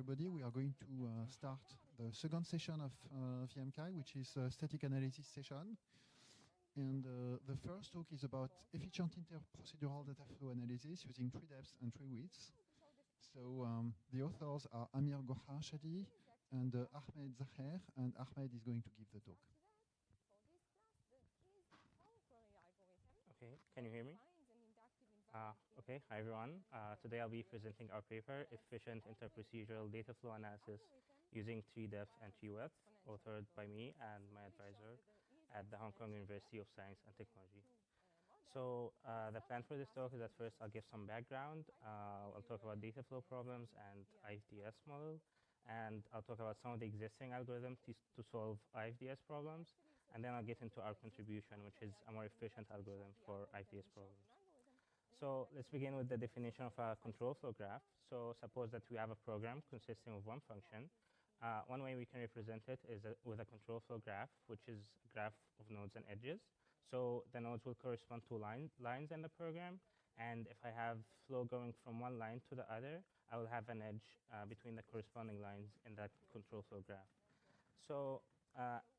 everybody. We are going to start the second session of VMCAI, which is a static analysis session. And the first talk is about efficient interprocedural data flow analysis using Treedepth and Treewidth. So the authors are Amir Goharshady and Ahmed Zaher, and Ahmed is going to give the talk. Okay, can you hear me? Okay, hi everyone. Today I'll be presenting our paper, Efficient Interprocedural Data Flow Analysis using Treedepth and Treewidth, authored by me and my advisor at the Hong Kong University of Science and Technology. So the plan for this talk is that first I'll give some background. I'll talk about data flow problems and IFDS model, and I'll talk about some of the existing algorithms to solve IFDS problems, and then I'll get into our contribution, which is a more efficient algorithm for IFDS problems. So let's begin with the definition of a control flow graph. So suppose that we have a program consisting of one function. One way we can represent it is with a control flow graph, which is a graph of nodes and edges. So the nodes will correspond to lines in the program. And if I have flow going from one line to the other, I will have an edge between the corresponding lines in that control flow graph. So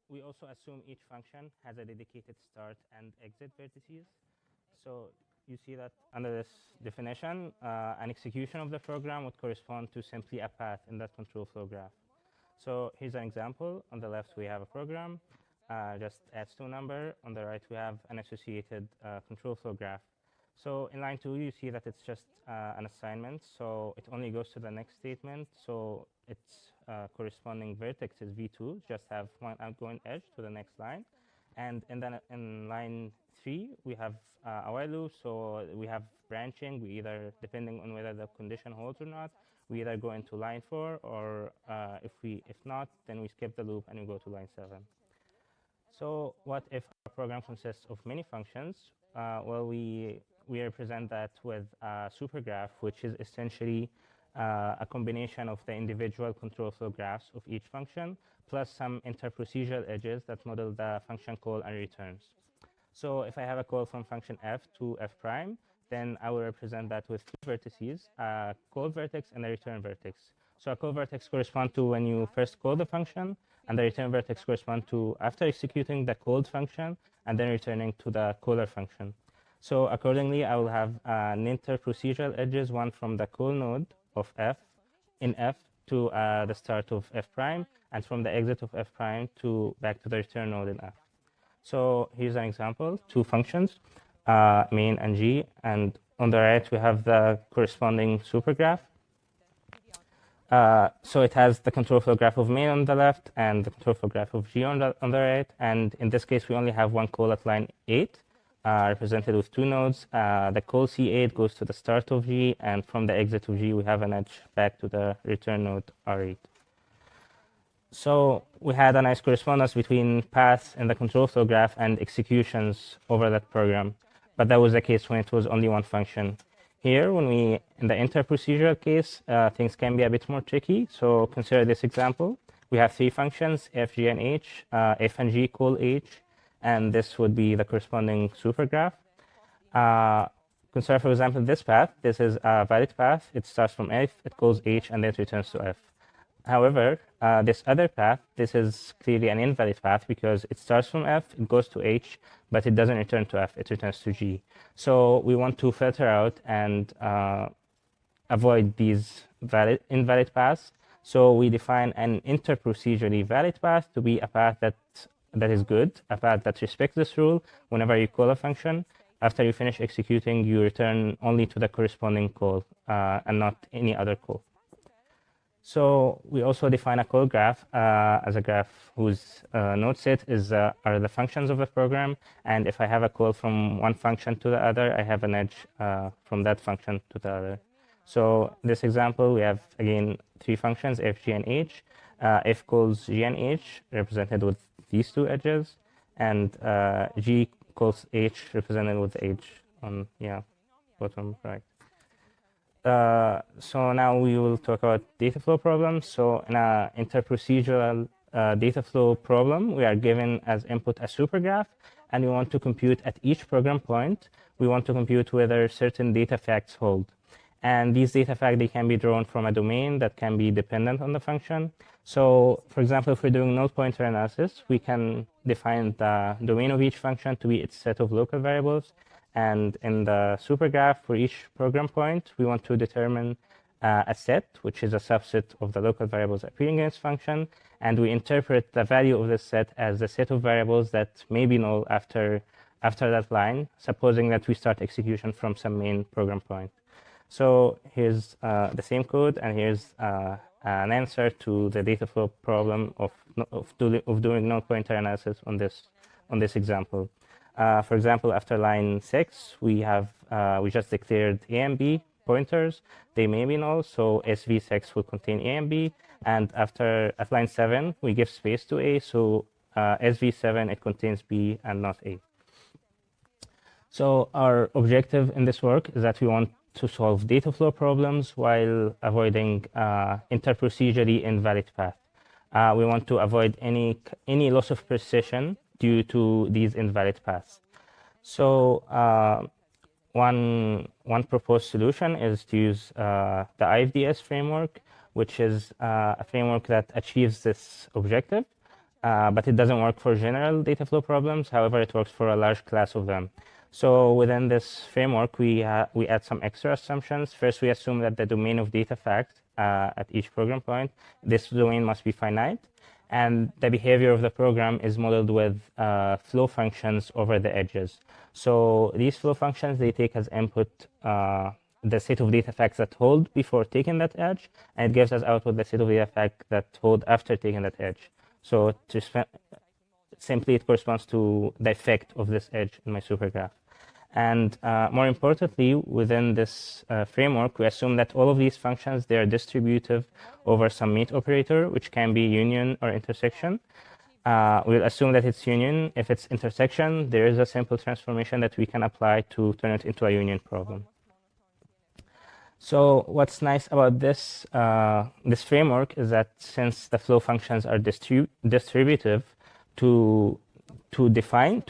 we also assume each function has a dedicated start and exit vertices. So you see that under this definition, an execution of the program would correspond to simply a path in that control flow graph. So here's an example. On the left, we have a program, just adds to a number. On the right, we have an associated control flow graph. So in line 2, you see that it's just an assignment. So it only goes to the next statement. So its corresponding vertex is V2, just have one outgoing edge to the next line. And then in line 3, we have a while loop. So we have branching. We either, depending on whether the condition holds or not, we either go into line 4, or if not, then we skip the loop and we go to line 7. So what if our program consists of many functions? Well, we represent that with a supergraph, which is essentially a combination of the individual control flow graphs of each function, plus some interprocedural edges that model the function call and returns. So if I have a call from function f to f prime, then I will represent that with two vertices, a call vertex and a return vertex. So a call vertex corresponds to when you first call the function, and the return vertex corresponds to after executing the called function and then returning to the caller function. So accordingly, I will have an interprocedural edges, one from the call node of f in f to the start of f prime, and from the exit of f prime to back to the return node in f. So here's an example, two functions, main and g, and on the right we have the corresponding supergraph. So it has the control flow graph of main on the left and the control flow graph of g on the right, and in this case we only have one call at line 8, represented with two nodes. The call C8 goes to the start of G, and from the exit of G, we have an edge back to the return node R8. So we had a nice correspondence between paths in the control flow graph and executions over that program, but that was the case when it was only one function. Here, in the interprocedural case, things can be a bit more tricky. So consider this example. We have three functions, f, g, and h. F and g call h, and this would be the corresponding supergraph. Consider, for example, this path. This is a valid path. It starts from f, it calls h, and then it returns to f. However, this other path, this is clearly an invalid path because it starts from f, it goes to h, but it doesn't return to f, it returns to g. So we want to filter out and avoid these invalid paths. So we define an interprocedurally valid path to be a path that is good, a path that respects this rule. Whenever you call a function, after you finish executing, you return only to the corresponding call and not any other call. So we also define a call graph as a graph whose node set are the functions of the program. And if I have a call from one function to the other, I have an edge from that function to the other. So in this example, we have, again, three functions, f, g, and h. F calls g and h, represented with these two edges, and g calls h, represented with the h on bottom right. So now we will talk about data flow problems. So in an interprocedural data flow problem, we are given as input a supergraph, and we want to compute at each program point, we want to compute whether certain data facts hold. And these data facts, they can be drawn from a domain that can be dependent on the function. So, for example, if we're doing null-pointer analysis, we can define the domain of each function to be its set of local variables. And in the supergraph, for each program point, we want to determine a set, which is a subset of the local variables appearing in its function. And we interpret the value of this set as the set of variables that may be null after that line, supposing that we start execution from some main program point. So here's the same code, and here's an answer to the data flow problem of doing null-pointer analysis on this example. For example, after line 6, we just declared A and B pointers. They may be null, so SV6 will contain A and B. And at line 7, we give space to A, so SV7, it contains B and not A. So our objective in this work is that we want to solve data flow problems while avoiding interprocedurally invalid path. We want to avoid any loss of precision due to these invalid paths. So one proposed solution is to use the IFDS framework, which is a framework that achieves this objective, but it doesn't work for general data flow problems. However, it works for a large class of them. So within this framework, we add some extra assumptions. First, we assume that the domain of data facts at each program point, this domain must be finite. And the behavior of the program is modeled with flow functions over the edges. So these flow functions, they take as input the set of data facts that hold before taking that edge, and it gives us output the set of data facts that hold after taking that edge. So simply, it corresponds to the effect of this edge in my supergraph. And more importantly, within this framework, we assume that all of these functions, they are distributive over some meet operator, which can be union or intersection. We'll assume that it's union. If it's intersection, there is a simple transformation that we can apply to turn it into a union problem. So what's nice about this framework is that since the flow functions are distributive, to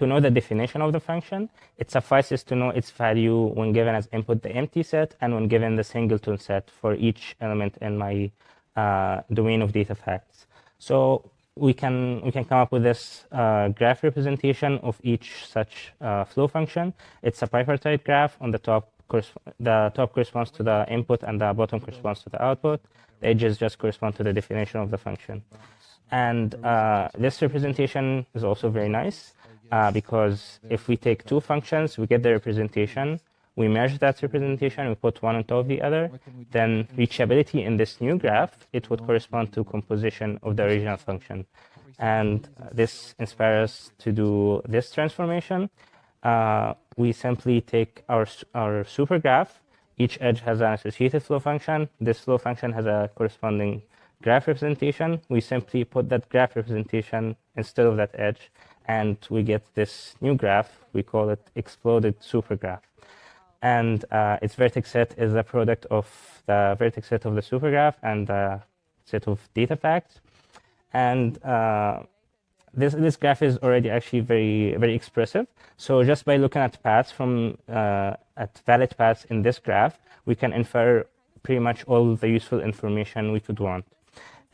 know the definition of the function, it suffices to know its value when given as input the empty set and when given the singleton set for each element in my domain of data facts. So we can come up with this graph representation of each such flow function. It's a bipartite graph. On the top corresponds to the input and the bottom corresponds to the output. The edges just correspond to the definition of the function. And this representation is also very nice because if we take two functions, we get the representation, we merge that representation, we put one on top of the other, then reachability in this new graph, it would correspond to composition of the original function. And this inspires us to do this transformation. We simply take our supergraph. Each edge has an associated flow function. This flow function has a corresponding graph representation. We simply put that graph representation instead of that edge, and we get this new graph. We call it exploded supergraph. And its vertex set is the product of the vertex set of the supergraph and the set of data facts. And this graph is already actually very, very expressive. So just by looking at paths at valid paths in this graph, we can infer pretty much all the useful information we could want.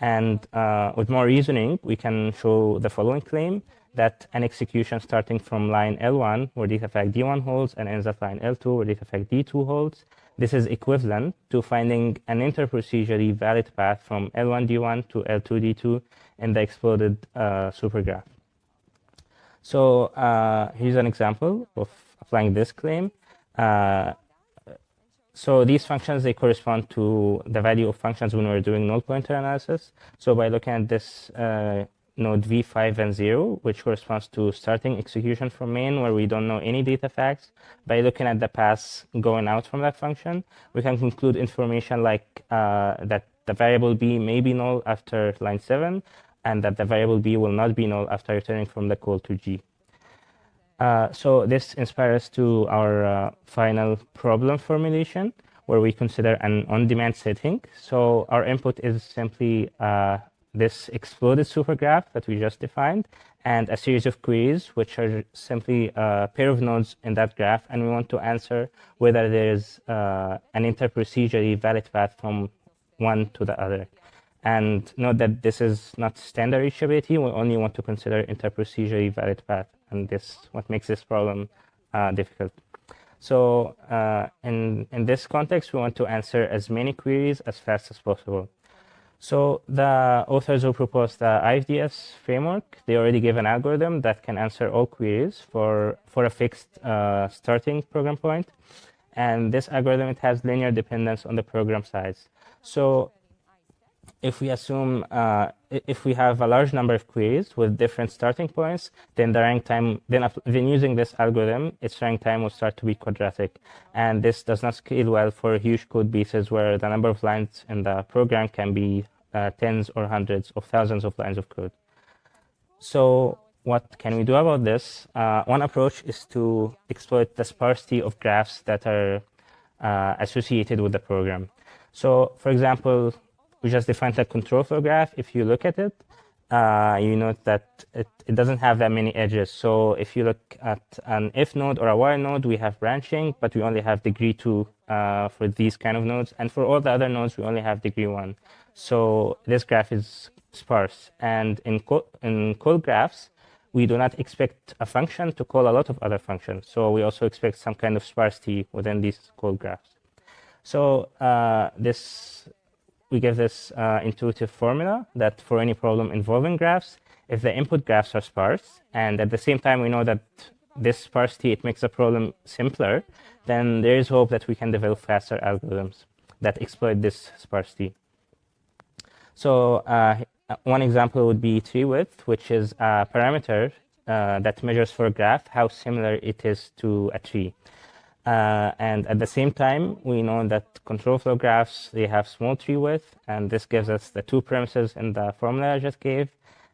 And with more reasoning, we can show the following claim, that an execution starting from line L1, where data fact D1 holds, and ends at line L2, where data fact D2 holds, this is equivalent to finding an interprocedurally valid path from L1 D1 to L2 D2 in the exploded supergraph. So here's an example of applying this claim. So these functions, they correspond to the value of functions when we're doing null-pointer analysis. So by looking at this node V5 and 0, which corresponds to starting execution from main, where we don't know any data facts, by looking at the paths going out from that function, we can conclude information like that the variable B may be null after line 7, and that the variable B will not be null after returning from the call to G. So this inspires us to our final problem formulation, where we consider an on-demand setting. So our input is simply this exploded supergraph that we just defined, and a series of queries, which are simply a pair of nodes in that graph, and we want to answer whether there is an interprocedurally valid path from one to the other. And note that this is not standard reachability. We only want to consider interprocedurally valid path, and this what makes this problem difficult. So in this context, we want to answer as many queries as fast as possible. So the authors who proposed the IFDS framework, they already gave an algorithm that can answer all queries for a fixed starting program point. And this algorithm, it has linear dependence on the program size. So if we assume, if we have a large number of queries with different starting points, then the rank time, then using this algorithm, its rank time will start to be quadratic. And this does not scale well for huge code bases where the number of lines in the program can be tens or hundreds of thousands of lines of code. So what can we do about this? One approach is to exploit the sparsity of graphs that are associated with the program. So for example, we just defined a control flow graph. If you look at it, you note that it doesn't have that many edges. So if you look at an if node or a while node, we have branching, but we only have degree 2 for these kind of nodes. And for all the other nodes, we only have degree 1. So this graph is sparse. And in call graphs, we do not expect a function to call a lot of other functions. So we also expect some kind of sparsity within these call graphs. So we give this intuitive formula that for any problem involving graphs, if the input graphs are sparse, and at the same time we know that this sparsity, it makes the problem simpler, then there is hope that we can develop faster algorithms that exploit this sparsity. So one example would be Treedepth, which is a parameter that measures for a graph how similar it is to a tree. And at the same time, we know that control flow graphs, they have small tree width, and this gives us the two premises in the formula I just gave.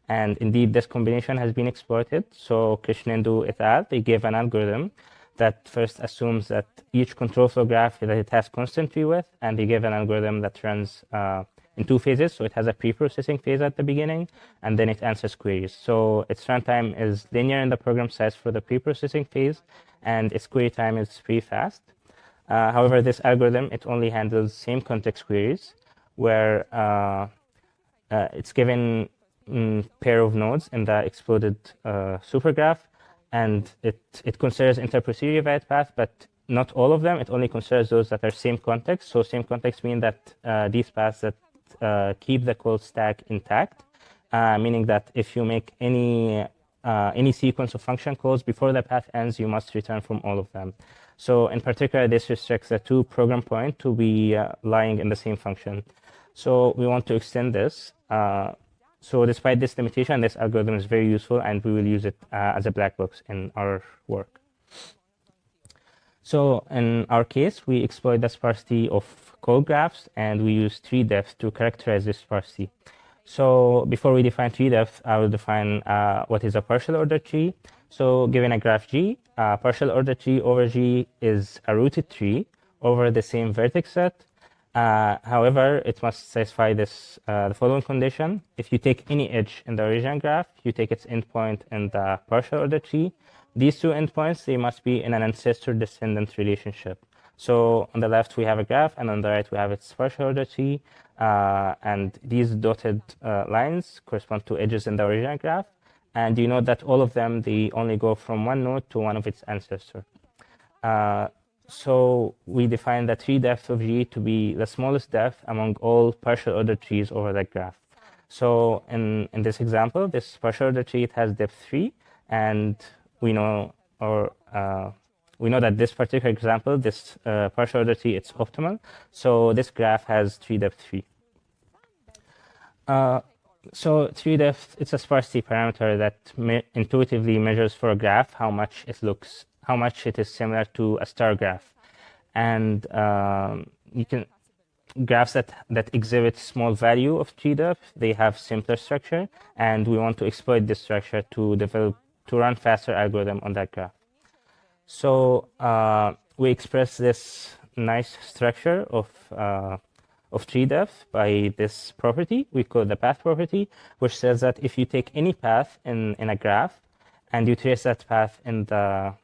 And indeed, this combination has been exploited. So Krishnendu et al., they gave an algorithm that first assumes that each control flow graph, that it has constant tree width, and they gave an algorithm that runs in two phases. So it has a preprocessing phase at the beginning, and then it answers queries. So its runtime is linear in the program size for the preprocessing phase, and its query time is pretty fast. However, this algorithm, it only handles same context queries, where it's given pair of nodes in the exploded supergraph, and it considers interprocedurally valid path, but not all of them. It only considers those that are same context. So same context mean that these paths that keep the call stack intact, meaning that if you make any sequence of function calls before the path ends, you must return from all of them. So in particular, this restricts the two program point to be lying in the same function. So we want to extend this. So despite this limitation, this algorithm is very useful, and we will use it as a black box in our work. So in our case, we exploit the sparsity of call graphs, and we use Treedepth to characterize this sparsity. So before we define Treedepth, I will define what is a partial order tree. So given a graph G, partial order tree over G is a rooted tree over the same vertex set. However, it must satisfy this the following condition. If you take any edge in the original graph, you take its endpoint in the partial order tree. These two endpoints, they must be in an ancestor-descendant relationship. So on the left, we have a graph, and on the right, we have its partial order tree. And these dotted lines correspond to edges in the original graph. And you know that all of them, they only go from one node to one of its ancestors. So we define the tree depth of G to be the smallest depth among all partial order trees over that graph. So in this example, this partial order tree, it has depth 3, and we know that this particular example, this partial order tree, it's optimal. So this graph has tree depth 3. So Treedepth, it's a sparsity parameter that intuitively measures for a graph how much it is similar to a star graph. And graphs that exhibit small value of Treedepth, they have simpler structure, and we want to exploit this structure to run faster algorithm on that graph. So we express this nice structure of of tree depth by this property we call the path property, which says that if you take any path in a graph and you trace that path in the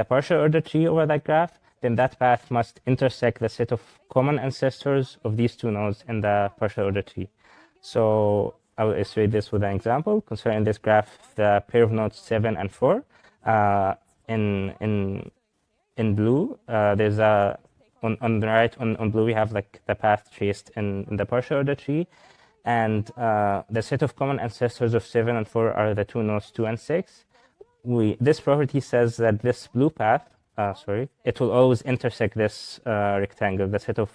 partial order tree over that graph, then that path must intersect the set of common ancestors of these two nodes in the partial order tree. So I will illustrate this with an example. Considering this graph, the pair of nodes 7 and 4, in blue, there's a on the right on blue we have like the path traced in the partial order tree, and the set of common ancestors of 7 and 4 are the two nodes 2 and 6. This property says that this blue path, it will always intersect this rectangle, the set of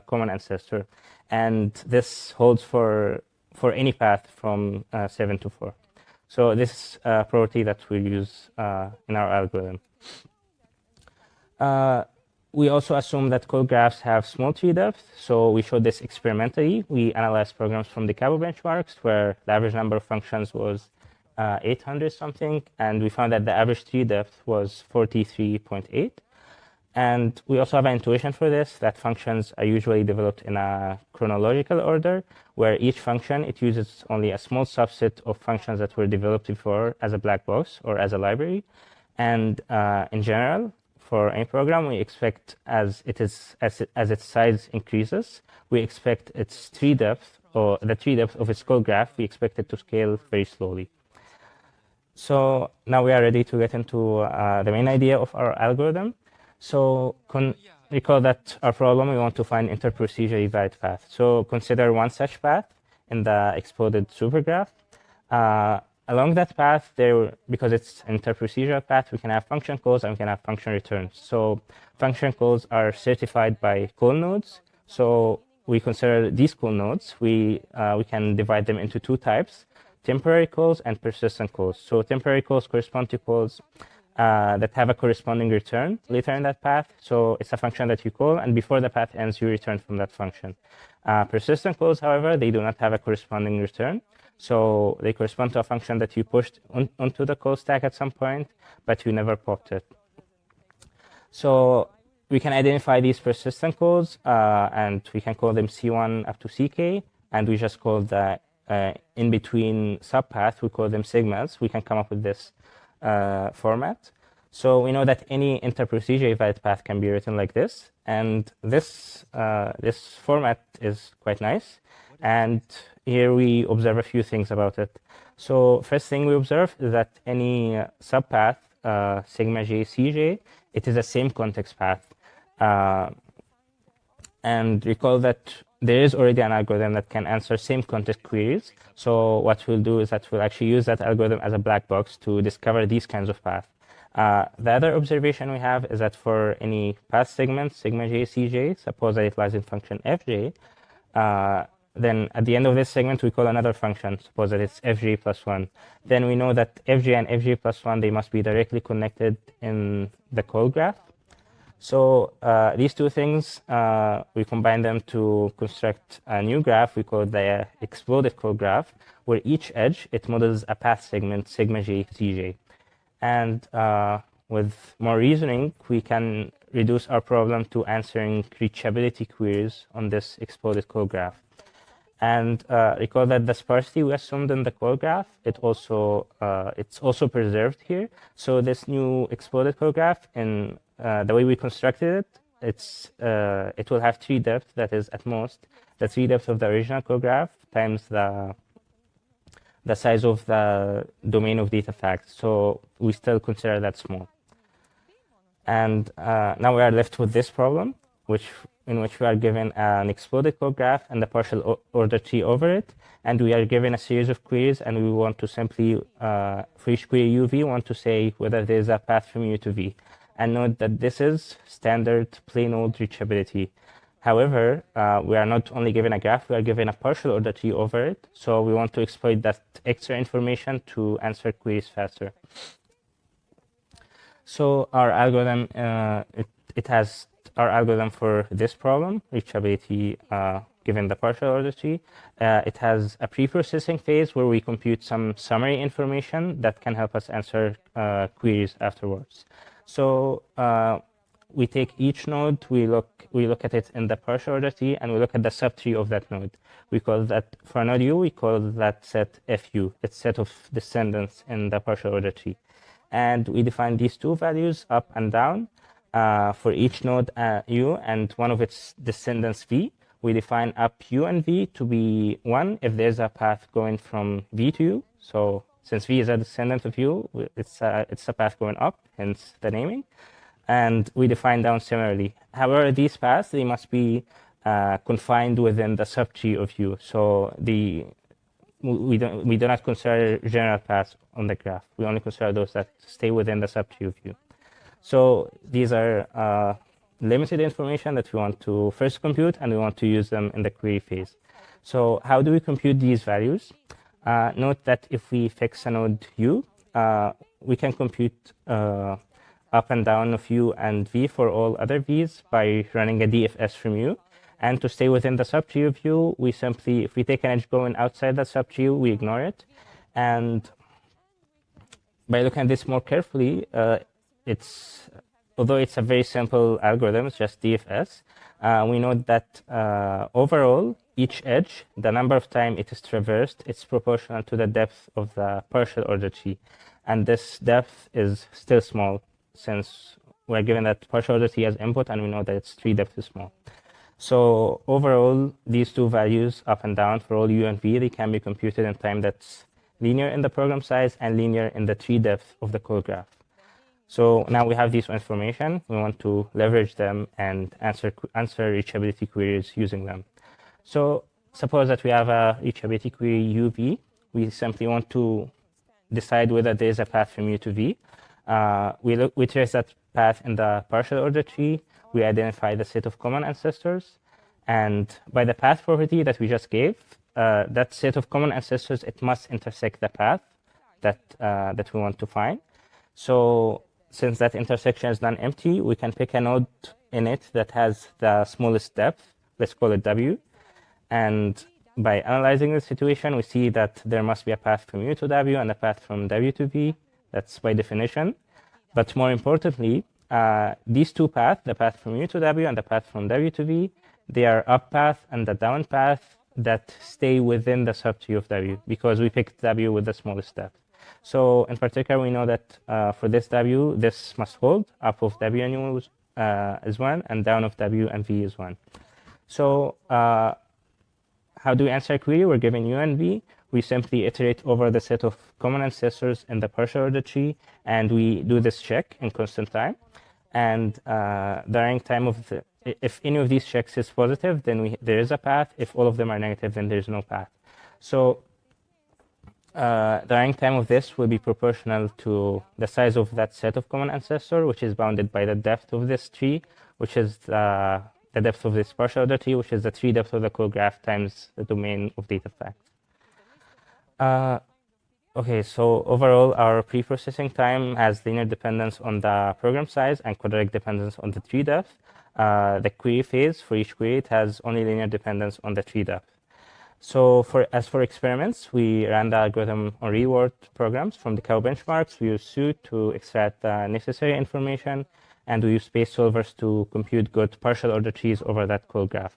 common ancestor, and this holds for any path from 7 to 4. So this is a property that we use in our algorithm. We also assume that code graphs have small tree depth, so we showed this experimentally. We analyzed programs from the Cabo benchmarks where the average number of functions was 800 something, and we found that the average tree depth was 43.8. And we also have an intuition for this, that functions are usually developed in a chronological order, where each function, it uses only a small subset of functions that were developed before as a black box or as a library. And in general, for any program, we expect as its size increases, we expect its tree depth, or the tree depth of its code graph, we expect it to scale very slowly. So now we are ready to get into the main idea of our algorithm. So recall that our problem, we want to find interprocedurally valid path. So consider one such path in the exploded supergraph. Along that path, because it's an interprocedural path, we can have function calls and we can have function returns. So function calls are certified by call nodes. So we consider these call nodes. We can divide them into two types: temporary calls and persistent calls. So temporary calls correspond to calls that have a corresponding return later in that path. So it's a function that you call, and before the path ends, you return from that function. Persistent calls, however, they do not have a corresponding return. So they correspond to a function that you pushed onto the call stack at some point, but you never popped it. So we can identify these persistent calls, and we can call them C1 up to CK, and we just call the in-between subpath, we call them sigmas. We can come up with this format. So we know that any interprocedurally valid path can be written like this, and this format is quite nice. And here we observe a few things about it. So first thing we observe is that any subpath, sigma j cj, it is the same context path. And recall that there is already an algorithm that can answer same context queries. So what we'll do is that we'll actually use that algorithm as a black box to discover these kinds of paths. The other observation we have is that for any path segment, sigma j cj, suppose that it lies in function fj, then at the end of this segment, we call another function, suppose that it's fj plus 1. Then we know that fj and fj plus 1, they must be directly connected in the call graph. So these two things, we combine them to construct a new graph. We call it the exploded call graph, where each edge, it models a path segment, sigma j cj. And with more reasoning, we can reduce our problem to answering reachability queries on this exploded call graph. And recall that the sparsity we assumed in the call graph, it's also preserved here. So this new exploded call graph, in the way we constructed it, it will have tree depth that is at most the tree depth of the original call graph times the size of the domain of data facts. So we still consider that small. And now we are left with this problem, in which we are given an exploded call graph and a partial order tree over it. And we are given a series of queries, and we want to simply, for each query uv, want to say whether there is a path from u to v. And note that this is standard plain old reachability. However, we are not only given a graph, we are given a partial order tree over it. So we want to exploit that extra information to answer queries faster. So our algorithm, it has our algorithm for this problem, reachability given the partial order tree. It has a preprocessing phase where we compute some summary information that can help us answer queries afterwards. So we take each node, we look at it in the partial order tree, and we look at the subtree of that node. We call that, for node U, we call that set FU. It's set of descendants in the partial order tree. And we define these two values, up and down, for each node U and one of its descendants V. We define up U and V to be 1 if there's a path going from V to U. So since V is a descendant of U, it's a path going up, hence the naming. And we define down similarly. However, these paths, they must be confined within the subtree of U. So we do not consider general paths on the graph. We only consider those that stay within the subtree of U. So these are limited information that we want to first compute, and we want to use them in the query phase. So how do we compute these values? Note that if we fix a node U, we can compute up and down of U and V for all other Vs by running a DFS from U. And to stay within the subtree of U, we simply, if we take an edge going outside the subtree, we ignore it. And by looking at this more carefully, although it's a very simple algorithm, it's just DFS, we know that overall, each edge, the number of times it is traversed, it's proportional to the depth of the partial order tree. And this depth is still small, since we're given that partial order tree as input, and we know that its tree depth is small. So overall, these two values, up and down, for all U and V, they can be computed in time that's linear in the program size and linear in the tree depth of the call graph. So now we have this information. We want to leverage them and answer reachability queries using them. So suppose that we have a reachability query UV. We simply want to decide whether there is a path from U to V. We trace that path in the partial order tree. We identify the set of common ancestors. And by the path property that we just gave, that set of common ancestors, it must intersect the path that we want to find. So since that intersection is non-empty, we can pick a node in it that has the smallest depth. Let's call it W. And by analyzing the situation, we see that there must be a path from U to W and a path from W to V. That's by definition. But more importantly, these two paths, the path from U to W and the path from W to V, they are up path and the down path that stay within the subtree of W, because we picked W with the smallest depth. So in particular, we know that for this W, this must hold. Up of W and U is 1, and down of W and V is 1. So how do we answer a query? We're given U and V. We simply iterate over the set of common ancestors in the partial order tree, and we do this check in constant time. And the running time of if any of these checks is positive, then there is a path. If all of them are negative, then there's no path. So the running time of this will be proportional to the size of that set of common ancestor, which is bounded by the depth of this tree, which is the depth of this partial order tree, which is the tree depth of the call graph times the domain of data facts. Okay, so overall, our preprocessing time has linear dependence on the program size and quadratic dependence on the tree depth. The query phase, for each query, it has only linear dependence on the tree depth. So as for experiments, we ran the algorithm on real-world programs from the cow benchmarks. We use SUIT to extract the necessary information, and we use space solvers to compute good partial order trees over that call graph.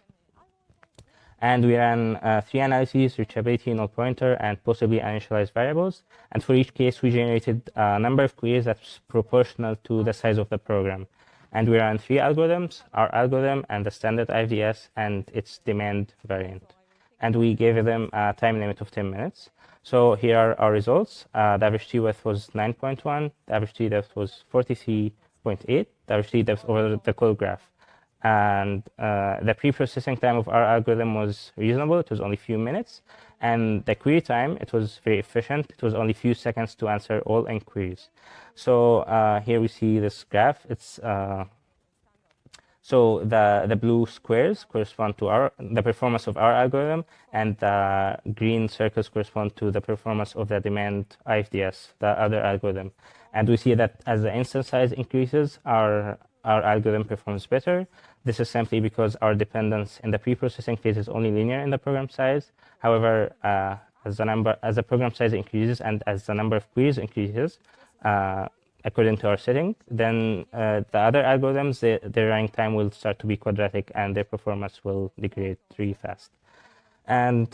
And we ran 3 analyses: reachability, null-pointer, and possibly initialized variables. And for each case, we generated a number of queries that's proportional to the size of the program. And we ran 3 algorithms: our algorithm and the standard IFDS and its demand variant. And we gave them a time limit of 10 minutes. So here are our results. The average tree width was 9.1. The average tree depth was 43.8. The average tree depth over the call graph. And the pre-processing time of our algorithm was reasonable. It was only a few minutes. And the query time, it was very efficient. It was only a few seconds to answer all inquiries. So here we see this graph. It's so the blue squares correspond to the performance of our algorithm, and the green circles correspond to the performance of the demand IFDS, the other algorithm. And we see that as the instance size increases, our algorithm performs better. This is simply because our dependence in the pre-processing phase is only linear in the program size. However, as the program size increases and as the number of queries increases, according to our setting, then the other algorithms, their running time will start to be quadratic and their performance will degrade really fast. And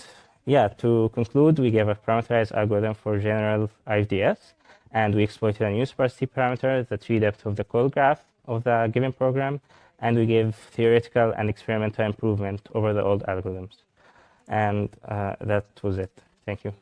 yeah, to conclude, we gave a parameterized algorithm for general IFDS, and we exploited a new sparsity parameter, the tree depth of the call graph of the given program, and we gave theoretical and experimental improvement over the old algorithms. And that was it. Thank you.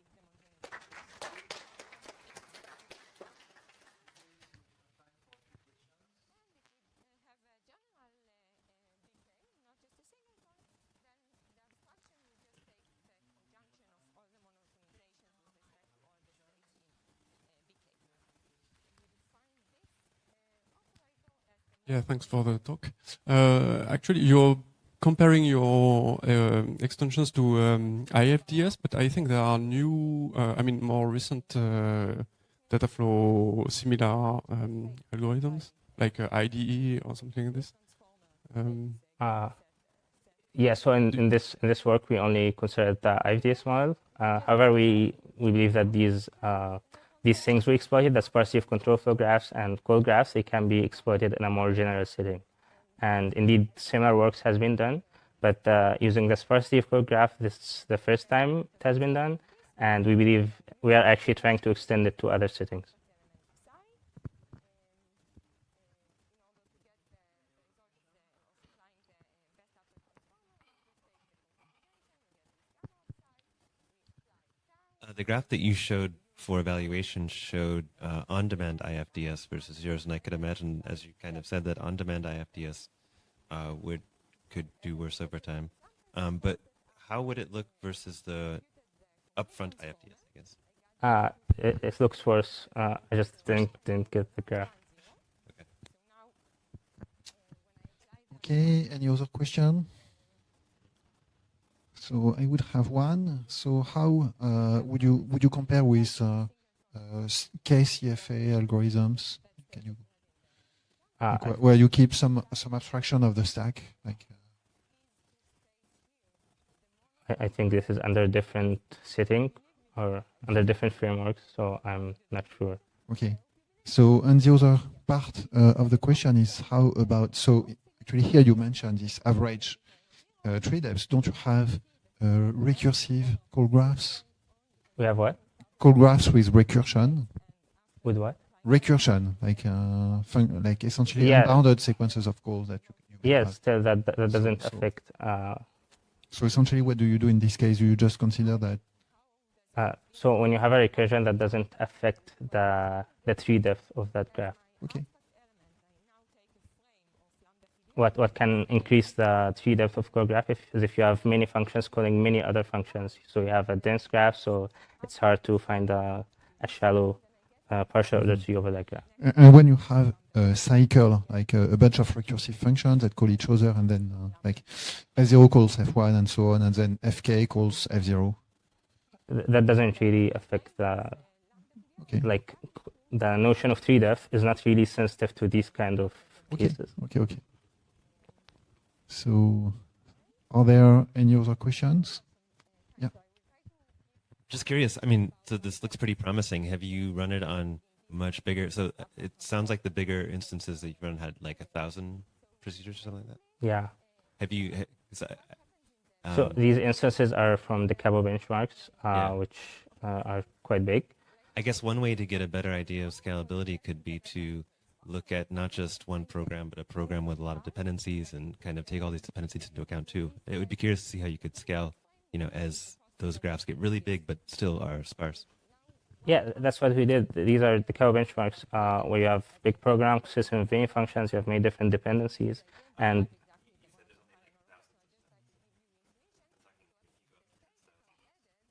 Yeah, thanks for the talk. Actually, you're comparing your extensions to IFDS, but I think there are new, more recent data flow similar algorithms, like IDE or something like this. Yeah, so in this work, we only considered the IFDS model. However, we believe that these things we exploited, the sparsity of control flow graphs and call graphs, they can be exploited in a more general setting. And indeed, similar works has been done, but using the sparsity of call graph, this is the first time it has been done, and we believe we are actually trying to extend it to other settings. The graph that you showed for evaluation showed on-demand IFDS versus yours, and I could imagine, as you kind of said, that on-demand IFDS could do worse over time. But how would it look versus the upfront IFDS, I guess? It looks worse. I just didn't get the graph. Okay, any other question? So I would have one. So how would you compare with KCFA algorithms? Can you where you keep some abstraction of the stack? Like I think this is under a different setting or under different frameworks, so I'm not sure. Okay. So and the other part of the question is how about, so actually here you mentioned this average tree depths. Don't you have recursive call graphs? We have what? Call graphs with recursion. With what? Recursion, like essentially unbounded sequences of calls that you yes, still that doesn't affect. So essentially, what do you do in this case? Do you just consider that? So when you have a recursion, that doesn't affect the tree depth of that graph. Okay. What can increase the tree depth of call graph is if you have many functions calling many other functions. So you have a dense graph, so it's hard to find a shallow partial order tree over that graph. And when you have a cycle, like a bunch of recursive functions that call each other, and then like F0 calls F1 and so on, and then Fk calls F0. That doesn't really affect the, like the notion of tree depth is not really sensitive to these kind of cases. Okay. So are there any other questions? Yeah. Just curious, I mean, so this looks pretty promising. Have you run it on much bigger? So it sounds like the bigger instances that you've run had like 1,000 procedures or something like that? Yeah. Have you? So these instances are from the Cabo benchmarks, which are quite big. I guess one way to get a better idea of scalability could be to look at not just one program, but a program with a lot of dependencies and kind of take all these dependencies into account too. It would be curious to see how you could scale, as those graphs get really big, but still are sparse. Yeah, that's what we did. These are the Cabo benchmarks where you have big program system of many functions, you have many different dependencies, and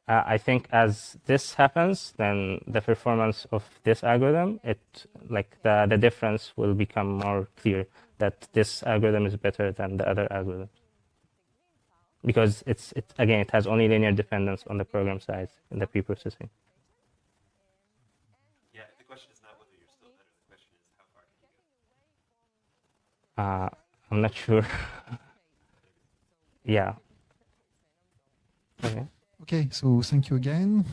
I think as this happens, then the performance of this algorithm, the difference will become more clear that this algorithm is better than the other algorithm. Because it has only linear dependence on the program size in the preprocessing. Yeah, the question is not whether you're still better, the question is how far can you go? I'm not sure. Yeah. Okay. Okay, so thank you again.